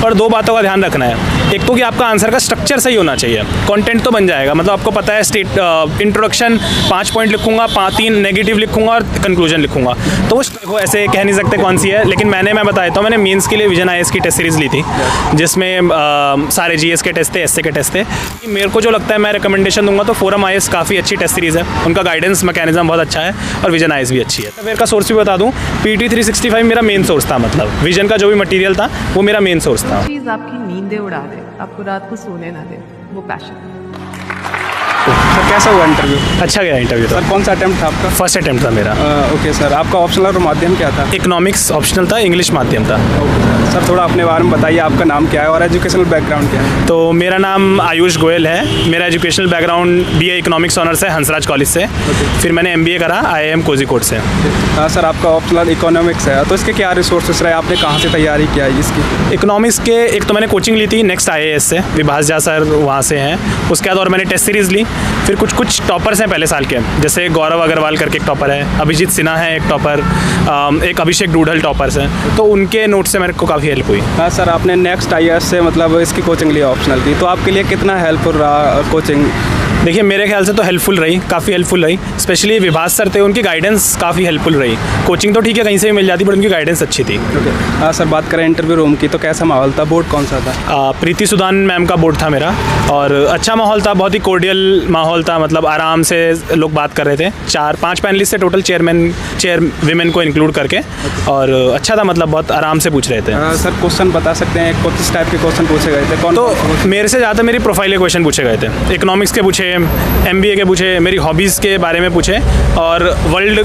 और दो बातों का ध्यान रखना है। एक तो कि आपका आंसर का स्ट्रक्चर सही होना चाहिए। कंटेंट तो बन जाएगा, मतलब आपको पता है इंट्रोडक्शन 5 पॉइंट लिखूंगा, 3 नेगेटिव लिखूंगा और कंक्लूजन लिखूंगा, तो वो ऐसे कह नहीं सकते कौन सी है। लेकिन मैं बता देता हूँ, मैंने मेंस के लिए विजन आईएएस की टेस्ट सीरीज़ ली थी, जिसमें सारे जीएस के टेस्ट थे, एसए के टेस्ट थे। मेरे को जो लगता है मैं रिकमेंडेशन दूंगा तो फोरम आईएएस काफ़ी अच्छी टेस्ट सीरीज़ है, उनका गाइडेंस मैकेनिज्म बहुत अच्छा है और विजन आईएएस भी अच्छी है। फिर का सोर्स भी बता दूँ, PT 365 मेरा मेन सोर्स था, मतलब विजन का जो भी मटीरियल था वो मेरा मेन सोर्स था। चीज़ आपकी नींदें उड़ा दे, आपको रात को सोने ना दे, वो पैशन। सर कैसा हुआ इंटरव्यू? अच्छा गया इंटरव्यू तो। सर कौन सा अटेम्प्ट था आपका? फर्स्ट अटेम्प्ट था मेरा। ओके सर, आपका ऑप्शनल और माध्यम क्या था? इकोनॉमिक्स ऑप्शनल था, इंग्लिश माध्यम था। सर थोड़ा अपने बारे में बताइए, आपका नाम क्या है और एजुकेशनल बैकग्राउंड क्या है? तो मेरा नाम आयुष गोयल है, मेरा educational background BA economics honours है हंसराज कॉलेज से। फिर मैंने MBA करा IIM कोझिकोड से। सर आपका ऑप्शनल इकोनॉमिक्स है, तो इसके क्या रिसोर्सेस रहे, आपने कहाँ से तैयारी किया है इसकी? इकोनॉमिक्स के एक तो मैंने कोचिंग ली थी नेक्स्ट IAS से, विभास झा सर वहाँ से हैं। उसके बाद और मैंने टेस्ट सीरीज़ ली। फिर कुछ टॉपर्स हैं पहले साल के, जैसे गौरव अग्रवाल करके एक टॉपर है, अभिजीत सिन्हा है एक टॉपर, एक अभिषेक डूडल टॉपर्स हैं, तो उनके नोट से मेरे को काफ़ी हेल्प हुई। हाँ सर, आपने नेक्स्ट IAS से मतलब इसकी कोचिंग ली ऑप्शनल की, तो आपके लिए कितना हेल्पफुल रहा कोचिंग? देखिए मेरे ख्याल से तो हेल्पफुल रही, काफ़ी हेल्पफुल रही। स्पेशली विभास सर थे, उनकी गाइडेंस काफ़ी हेल्पफुल रही। कोचिंग तो ठीक है कहीं से भी मिल जाती, बट उनकी गाइडेंस अच्छी थी। हाँ सर, बात करें इंटरव्यू रूम की तो कैसा माहौल था, बोर्ड कौन सा था? प्रीति सुदान मैम का बोर्ड था मेरा, और अच्छा माहौल था, बहुत ही कोर्डियल माहौल था, मतलब आराम से लोग बात कर रहे थे। 4-5 पैनलिस्ट थे टोटल, चेयर विमेन को इंक्लूड करके, और अच्छा था, मतलब बहुत आराम से पूछ रहे थे। सर क्वेश्चन बता सकते हैं किस टाइप के क्वेश्चन पूछे गए थे? तो मेरे से ज़्यादा मेरी प्रोफाइल के क्वेश्चन पूछे गए थे, इकोनॉमिक्स के पूछे, MBA के पूछे, मेरी हॉबीज़ के बारे में पूछे, और वर्ल्ड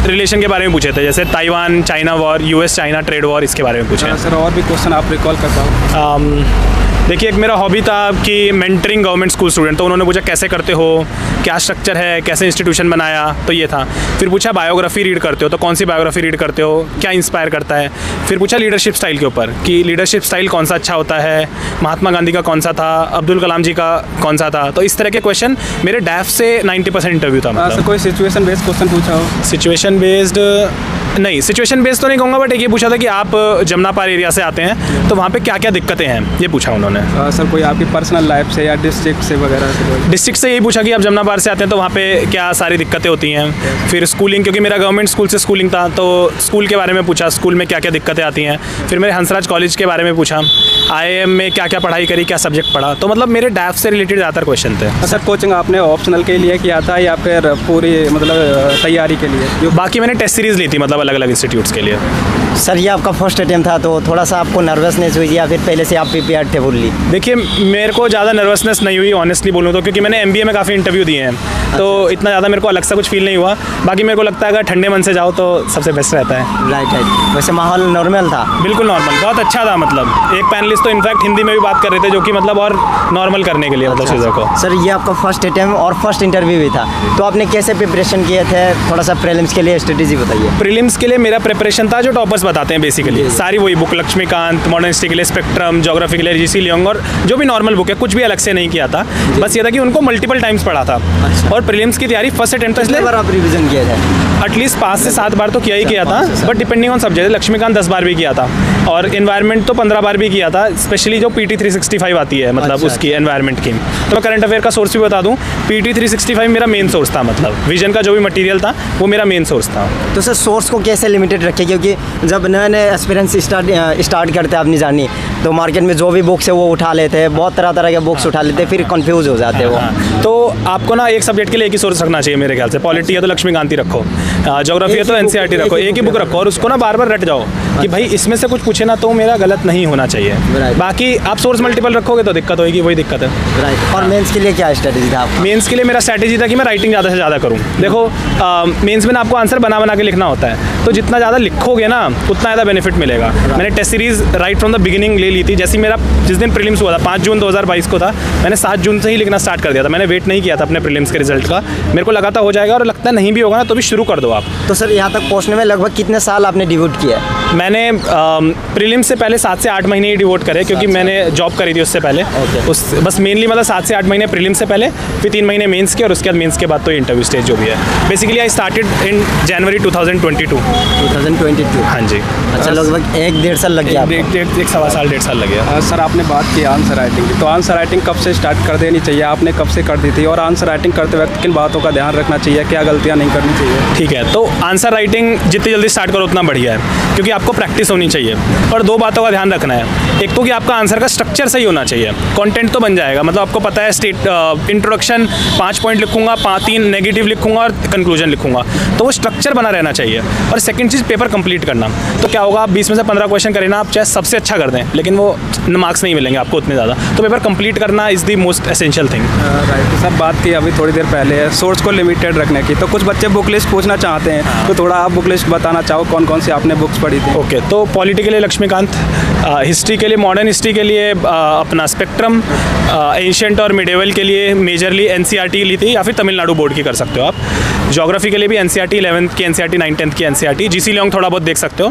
रिलेशन के बारे में पूछे थे, जैसे Taiwan China war, US China trade war, इसके बारे में पूछे। सर और भी क्वेश्चन आप रिकॉल कर पाओ? देखिए एक मेरा हॉबी था कि मेंटरिंग गवर्नमेंट स्कूल स्टूडेंट, तो उन्होंने पूछा कैसे करते हो, क्या स्ट्रक्चर है, कैसे इंस्टीट्यूशन बनाया, तो ये था। फिर पूछा बायोग्राफी रीड करते हो, तो कौन सी बायोग्राफी रीड करते हो, क्या इंस्पायर करता है। फिर पूछा लीडरशिप स्टाइल के ऊपर कि लीडरशिप स्टाइल कौन सा अच्छा होता है, महात्मा गांधी का कौन सा था, अब्दुल कलाम जी का कौन सा था। तो इस तरह के क्वेश्चन मेरे डैफ से 90% इंटरव्यू था। मतलब कोई सिचुएशन बेस्ड क्वेश्चन पूछा हो? सिचुएशन बेस्ड नहीं, सिचुएशन बेस्ड तो नहीं कहूँगा, बट ये पूछा था कि आप जमनापार एरिया से आते हैं तो वहाँ पे क्या क्या दिक्कतें हैं, ये पूछा उन्होंने। सर कोई आपकी पर्सनल लाइफ से या डिस्ट्रिक्ट से वगैरह से? डिस्ट्रिक्ट से यही पूछा कि आप जमनापार से आते हैं तो वहाँ पे क्या सारी दिक्कतें होती हैं। फिर स्कूलिंग, क्योंकि मेरा गवर्नमेंट स्कूल से स्कूलिंग था, तो स्कूल के बारे में पूछा, स्कूल में क्या क्या दिक्कतें आती हैं। फिर मेरे हंसराज कॉलेज के बारे में पूछा, IIM में क्या क्या पढ़ाई करी, क्या सब्जेक्ट पढ़ा। तो मतलब मेरे डैफ से रिलेटेड ज़्यादातर क्वेश्चन थे। सर कोचिंग आपने ऑप्शनल के लिए किया था या फिर पूरी मतलब तैयारी के लिए? बाकी मैंने टेस्ट सीरीज़ ली थी, मतलब अलग अलग इंस्टीट्यूट्स के लिए। सर ये आपका फर्स्ट अटेम्प्ट था, तो थोड़ा सा आपको नर्वसनेस हुई या फिर पहले से आप प्रिपेयर्ड थे फुल्ली? देखिए मेरे को ज़्यादा नर्वसनेस नहीं हुई, ऑनेस्टली बोलूँ तो, क्योंकि मैंने MBA में काफ़ी इंटरव्यू दिए हैं, तो इतना ज़्यादा मेरे को अलग सा कुछ फील नहीं हुआ। बाकी मेरे को लगता है अगर ठंडे मन से जाओ तो सबसे बेस्ट रहता है। राइट। वैसे माहौल नॉर्मल था? बिल्कुल नॉर्मल, बहुत अच्छा था। मतलब एक पैनलिस्ट तो इनफैक्ट हिंदी में भी बात कर रहे थे, जो कि मतलब और नॉर्मल करने के लिए, मतलब चीज़ों को। सर ये आपका फर्स्ट अटेम्प्ट और फर्स्ट इंटरव्यू भी था, तो आपने कैसे प्रिपरेशन किए थे? थोड़ा सा प्रीलिम्स के लिए स्ट्रेटेजी बताइए। प्रीलिम्स के लिए मेरा प्रिपरेशन था जो टॉपर्स बताते हैं बेसिकली, सारी वही बुक, लक्ष्मीकांत, मॉडर्न हिस्ट्री के लिए स्पेक्ट्रम, ज्योग्राफी के लिए GC लियोंग, और जो भी नॉर्मल बुक है, कुछ भी अलग से नहीं किया था। बस ये था कि उनको मल्टीपल टाइम्स पढ़ा था। और प्रीलिम्स की तैयारी फर्स्ट अटेम्प्ट था, इसलिए बार आप रिवीजन किया था? एटलीस्ट 5 से 7 बार तो किया ही किया था, but depending on subject. Laxmikanth 10 बार भी किया था, और एनवायरनमेंट तो 15 बार भी किया था, स्पेशली जो PT 365 आती है, मतलब उसकी एनवायरनमेंट की। तो मैं करंट अफेयर का सोर्स भी बता दूं, PT 365 मेरा मेन सोर्स था, मतलब विजन का जो भी मटेरियल था वो मेरा मेन सोर्स था। तो सर सोर्स को कैसे लिमिटेड रखे, क्योंकि जब नए नए एस्पिरेंट्स स्टार्ट करते हैं अपनी जर्नी, तो मार्केट में जो भी बुक्स है वो उठा लेते हैं, बहुत तरह तरह के बुक्स उठा लेते हैं, फिर कंफ्यूज हो जाते हैं वो। तो आपको ना एक सब्जेक्ट के लिए एक ही सोर्स रखना चाहिए मेरे ख्याल से। पॉलिटी है तो लक्ष्मीकांत ही रखो, ज्योग्राफी है तो NCERT रखो, एक ही बुक रखो, और उसको ना बार बार रट जाओ कि भाई इसमें से कुछ पूछे ना तो मेरा गलत नहीं होना चाहिए। बाकी आप सोर्स मल्टीपल रखोगे तो दिक्कत होगी, वही दिक्कत है। राइट। और मेंस के लिए क्या स्ट्रेटेजी था आपका? मेंस के लिए मेरा स्ट्रैटेजी था कि मैं राइटिंग ज़्यादा से ज़्यादा करूँ। देखो मेंस में ना आपको आंसर बना बना के लिखना होता है, तो जितना ज़्यादा लिखोगे ना उतना ज़्यादा बेनिफिट मिलेगा। मैंने test series right from the beginning ले ली थी। जैसे मेरा जिस दिन दिन प्रीलिम्स हुआ था, 5 जून 2022 को था, मैंने 7 जून से ही लिखना स्टार्ट कर दिया था। मैंने वेट नहीं किया था अपने प्रीलिम्स के रिजल्ट का, मेरे को लगा था हो जाएगा, और लगता नहीं भी होगा ना तो भी शुरू कर दो आप। तो सर यहाँ तक पहुँचने में लगभग कितने साल आपने डिवोट किया है? मैंने प्रीलिम्स से पहले 7 से 8 महीने ही डिवोट करे, क्योंकि मैंने जॉब करी थी उससे पहले। उस बस मेनली मतलब 7 से 8 महीने प्रीलिम्स से पहले, फिर 3 महीने मेंस के, और उसके बाद मेंस के बाद तो इंटरव्यू स्टेज जो भी है। बेसिकली आई स्टार्टेड इन जनवरी 2022। 2022। हाँ जी। अच्छा, लगभग 1-1.5 साल लग गया आपको? एक सवा साल 1.5 साल लग गया। सर आपने बात की आंसर राइटिंग की, तो आंसर राइटिंग कब से स्टार्ट कर देनी चाहिए, आपने कब से कर दी थी, और आंसर राइटिंग करते वक्त किन बातों का ध्यान रखना चाहिए, क्या गलतियाँ नहीं करनी चाहिए? ठीक है, तो आंसर राइटिंग जितनी जल्दी स्टार्ट करो उतना बढ़िया है, क्योंकि आपको प्रैक्टिस होनी चाहिए। और 2 बातों का ध्यान रखना है, एक तो कि आपका आंसर का स्ट्रक्चर सही होना चाहिए। कंटेंट तो बन जाएगा, मतलब आपको पता है इंट्रोडक्शन 5 पॉइंट लिखूंगा, 3 नेगेटिव लिखूंगा और कंक्लूजन लिखूंगा, तो वो स्ट्रक्चर बना रहना चाहिए। और सेकंड चीज़, पेपर कंप्लीट करना। तो क्या होगा, आप 20 में से 15 क्वेश्चन करें ना, आप चाहे सबसे अच्छा कर दें, लेकिन वो मार्क्स नहीं मिलेंगे आपको उतने ज़्यादा। तो पेपर कंप्लीट करना is the most essential thing. Right. Sir बात की अभी थोड़ी देर पहले सोर्स को लिमिटेड रखने की, तो कुछ बच्चे बुक लिस्ट पूछना चाहते हैं, तो थोड़ा आप बुक लिस्ट बताना चाहो कौन कौन सी आपने बुक्स पढ़ी थी? ओके, तो पॉलिटी के लिए लक्ष्मीकांत, हिस्ट्री के लिए, मॉडर्न हिस्ट्री के लिए अपना स्पेक्ट्रम, एंशिएंट और मिडेवल के लिए मेजरली एनसीईआरटी ली थी, या फिर तमिलनाडु बोर्ड की कर सकते हो आप। ज्योग्राफी के लिए भी एनसीईआरटी 11th की एनसीईआरटी, 9th 10th की एनसीईआरटी, जीसी लॉन्ग थोड़ा बहुत देख सकते हो।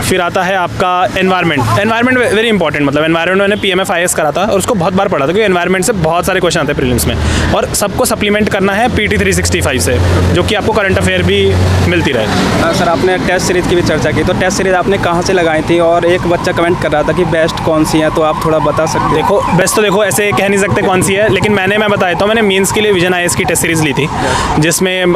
फिर आता है आपका एनवायरनमेंट वेरी इंपॉर्टेंट, मतलब एनवायरनमेंट मैंने PMFIS करा था और उसको बहुत बार पढ़ा था, क्योंकि एनवायरनमेंट से बहुत सारे क्वेश्चन आते हैं प्रीलिम्स में, और सबको सप्लीमेंट करना है PT 365 से, जो कि आपको करंट अफेयर भी मिलती रहे। सर आपने टेस्ट सीरीज़ की भी चर्चा की, तो टेस्ट सीरीज़ आपने कहाँ से लगाई थी, और एक बच्चा कमेंट कर रहा था कि बेस्ट कौन सी है, तो आप थोड़ा बता सकते हैं? देखो, बेस्ट तो देखो ऐसे कह नहीं सकते कौन सी है, लेकिन मैं बता देता हूँ। मैंने मेंस के लिए विजन IAS की टेस्ट सीरीज़ ली थी, जिसमें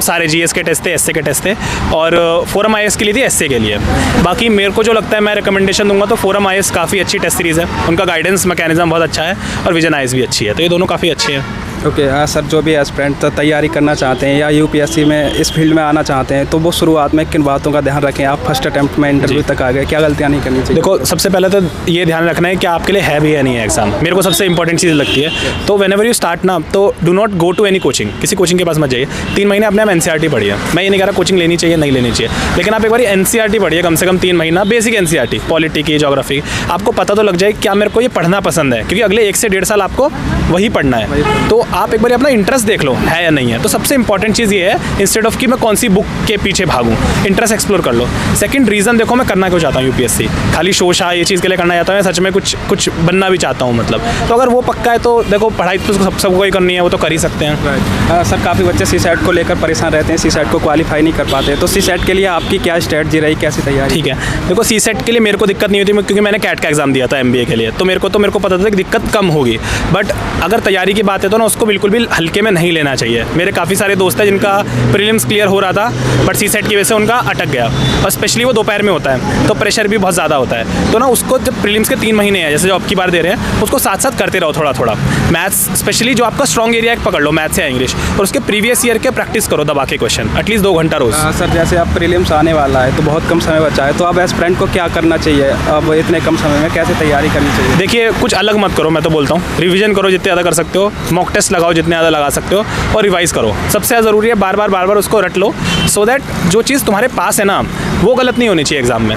सारे GS के टेस्ट थे, एसए के टेस्ट थे, और फोरम IAS के लिए थी एसए के लिए। बाकी मेरे को जो लगता है, मैं रिकमेंडेशन दूंगा तो फोरम IAS काफ़ी अच्छी टेस्ट सीरीज़ है, उनका गाइडेंस मैकेनिज्म बहुत अच्छा है, और विजन IAS भी अच्छी है, तो ये दोनों काफ़ी अच्छे हैं। ओके। सर जो भी एस्पिरेंट तैयारी करना चाहते हैं या UPSC में इस फील्ड में आना चाहते हैं, तो वो शुरुआत में किन बातों का ध्यान रखें? आप फर्स्ट अटैम्प्ट में इंटरव्यू तक आ गए, क्या गलतियाँ नहीं करनी चाहिए? देखो, सबसे पहले तो ये ध्यान रखना है कि आपके लिए है भी या नहीं है एग्जाम, मेरे को सबसे इंपॉर्टेंट चीज़ लगती है। तो व्हेनेवर यू स्टार्ट ना, तो do not go to any coaching, किसी कोचिंग के पास मत जाइए। 3 महीने अपने आप NCERT पढ़िए, मैं ये नहीं कह रहा कोचिंग लेनी चाहिए नहीं लेनी चाहिए, लेकिन आप एक बार NCERT पढ़िए कम से कम 3 महीना, बेसिक NCERT, पॉलिटी की, ज्योग्राफी, आपको पता तो लग जाए क्या मेरे को ये पढ़ना पसंद है, क्योंकि अगले 1 से 1.5 साल आपको वही पढ़ना है। तो आप एक बार अपना इंटरेस्ट देख लो है या नहीं है। तो सबसे इंपॉर्टेंट चीज़ ये है, इंस्टेड ऑफ कि मैं कौन सी बुक के पीछे भागूं, इंटरेस्ट एक्सप्लोर कर लो। सेकंड रीज़न देखो, मैं करना क्यों चाहता हूँ UPSC, खाली शो शाह ये चीज़ के लिए करना चाहता हूँ, सच में कुछ बनना भी चाहता हूँ, मतलब। तो अगर वो पक्का है तो देखो, पढ़ाई तो सबको ही करनी है, वो तो कर ही सकते हैं। सर काफ़ी बच्चे CSAT को लेकर परेशान रहते हैं, CSAT को क्वालिफाई नहीं कर पाते, तो CSAT के लिए आपकी क्या स्ट्रेटजी रही, कैसी तैयारी? ठीक है, देखो CSAT के लिए मेरे को दिक्कत नहीं होती, क्योंकि मैंने CAT का एग्जाम दिया था MBA के लिए, तो मेरे को पता था कि दिक्कत कम होगी। बट अगर तैयारी की बात है तो ना, उसको बिल्कुल भी हल्के में नहीं लेना चाहिए। मेरे काफ़ी सारे दोस्त हैं जिनका प्रीलिम्स क्लियर हो रहा था, बट CSAT की वजह से उनका अटक गया, और स्पेशली वो दोपहर में होता है, तो प्रेशर भी बहुत ज़्यादा होता है। तो ना उसको जब प्रीलिम्स के 3 महीने हैं, जैसे जो आपकी बार दे रहे हैं, उसको साथ साथ करते रहो थोड़ा थोड़ा। मैथ्स स्पेशली जो आपका स्ट्रॉन्ग एरिया पकड़ लो, मैथ्स या इंग्लिश, और उसके प्रीवियस ईयर के प्रैक्टिस करो दबा के क्वेश्चन, एटलीस्ट 2 घंटा रोज। सर जैसे आप प्रीलिम्स आने वाला है, तो बहुत कम समय बचा है, तो अब एस्पिरेंट को क्या करना चाहिए, अब इतने कम समय में कैसे तैयारी करनी चाहिए? देखिए, कुछ अलग मत करो, मैं तो बोलता हूँ रिवीजन करो जितने ज़्यादा कर सकते हो, मॉक टेस्ट लगाओ जितने ज़्यादा लगा सकते हो, और रिवाइज करो। सबसे ज़्यादा ज़रूरी है बार बार उसको रट लो, सो दैट जो चीज़ तुम्हारे पास है ना, वो गलत नहीं होनी चाहिए एग्जाम में।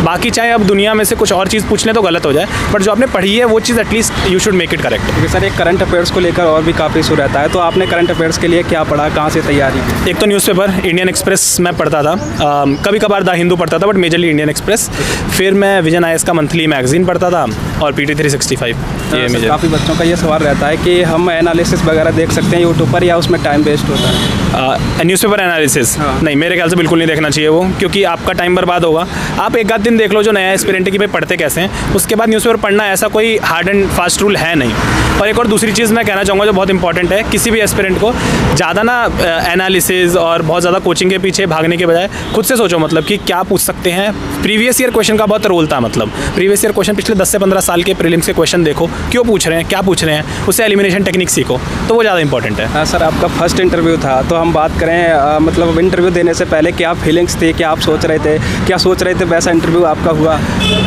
बाकी चाहे अब दुनिया में से कुछ और चीज़ पूछ लें तो गलत हो जाए, बट जो आपने पढ़ी है वो चीज़ at least you should make it correct. क्योंकि सर एक करंट अफेयर्स को लेकर और भी काफ़ी इशू रहता है, तो आपने करंट अफेयर्स के लिए क्या पढ़ा, कहाँ से तैयारी की? एक तो न्यूज़पेपर इंडियन एक्सप्रेस मैं पढ़ता था, कभी कभार द हिंदू पढ़ता था, बट मेजरली इंडियन एक्सप्रेस। फिर मैं विजन IAS का मंथली मैगजीन पढ़ता था, और PT 365। ये मेजर। काफ़ी बच्चों का ये सवाल रहता है कि हम एनालिसिस वगैरह देख सकते हैं यूट्यूब पर, या उसमें टाइम वेस्ट होता है? न्यूज़पेपर एनालिसिस नहीं, मेरे ख्याल से बिल्कुल नहीं देखना चाहिए वो, क्योंकि आपका टाइम बर्बाद होगा। आप एक आध दिन देख लो जो नया एस्पिरेंट की भाई पढ़ते कैसे हैं, उसके बाद न्यूज़पेपर पढ़ना ऐसा कोई हार्ड एंड फास्ट रूल है नहीं। और एक और दूसरी चीज़ मैं कहना चाहूँगा जो बहुत इंपॉर्टेंट है, किसी भी एस्पिरेंट को ज़्यादा ना एनालिसिस और बहुत ज़्यादा कोचिंग के पीछे भागने के बजाय खुद से सोचो, मतलब कि क्या पूछ सकते हैं। प्रीवियस ईयर क्वेश्चन का बहुत रोल था, मतलब प्रीवियस ईयर क्वेश्चन पिछले 10 से 15 साल के प्रीलिम्स के क्वेश्चन देखो, क्यों पूछ रहे हैं, क्या पूछ रहे हैं, उससे एलिमिनेशन टेक्निक सीखो, तो वो ज़्यादा इंपॉर्टेंट है। सर आपका फर्स्ट इंटरव्यू था, तो हम बात करें मतलब इंटरव्यू देने से पहले क्या फीलिंग्स थी, क्या आप सोच रहे थे, क्या सोच रहे थे, वैसा इंटरव्यू आपका हुआ?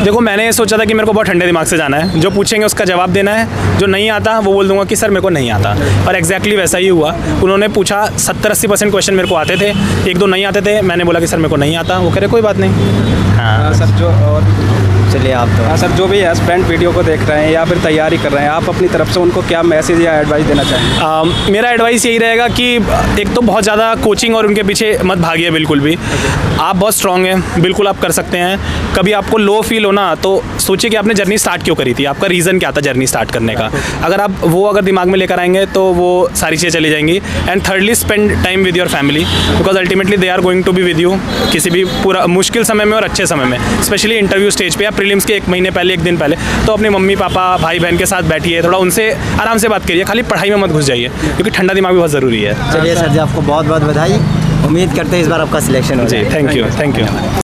देखो, मैंने ये सोचा था कि मेरे को बहुत ठंडे दिमाग से जाना है, जो पूछेंगे उसका जवाब देना है, जो नहीं आता वो बोल दूंगा कि सर मेरे को नहीं आता, और एग्जैक्टली वैसा ही हुआ। उन्होंने पूछा 70-80% क्वेश्चन मेरे को आते थे, 1-2 नहीं आते थे, मैंने बोला कि सर मेरे को नहीं आता, वो कह रहे कोई बात नहीं। हाँ सर जो और चलिए आप तो। हाँ सर, जो भी एस्पिरेंट वीडियो को देख रहे हैं या फिर तैयारी कर रहे हैं, आप अपनी तरफ से उनको क्या मैसेज या एडवाइस देना चाहेंगे? मेरा एडवाइस यही रहेगा कि एक तो बहुत ज़्यादा कोचिंग और उनके पीछे मत भागिए बिल्कुल भी। आप बहुत स्ट्रांग हैं, बिल्कुल आप कर सकते हैं। कभी आपको लो फील हो ना तो सोचिए कि आपने जर्नी स्टार्ट क्यों करी थी, आपका रीज़न क्या था जर्नी स्टार्ट करने का। अगर आप अगर दिमाग में लेकर आएंगे तो वो सारी चीज़ें चली जाएंगी। And thirdly, spend time with your family, because ultimately they are going to be with you किसी भी पूरा मुश्किल समय में और अच्छे समय में, स्पेशली इंटरव्यू स्टेज पे या प्रीलिम्स के 1 महीने पहले, 1 दिन पहले। तो अपने मम्मी पापा भाई बहन के साथ बैठिए, थोड़ा उनसे आराम से बात करिए, खाली पढ़ाई में मत घुस जाइए, क्योंकि ठंडा दिमाग भी बहुत ज़रूरी है। चलिए सर जी, आपको बहुत बहुत बधाई। उम्मीद करते हैं इस बार आपका सिलेक्शन हो जी, जाए। Thank you.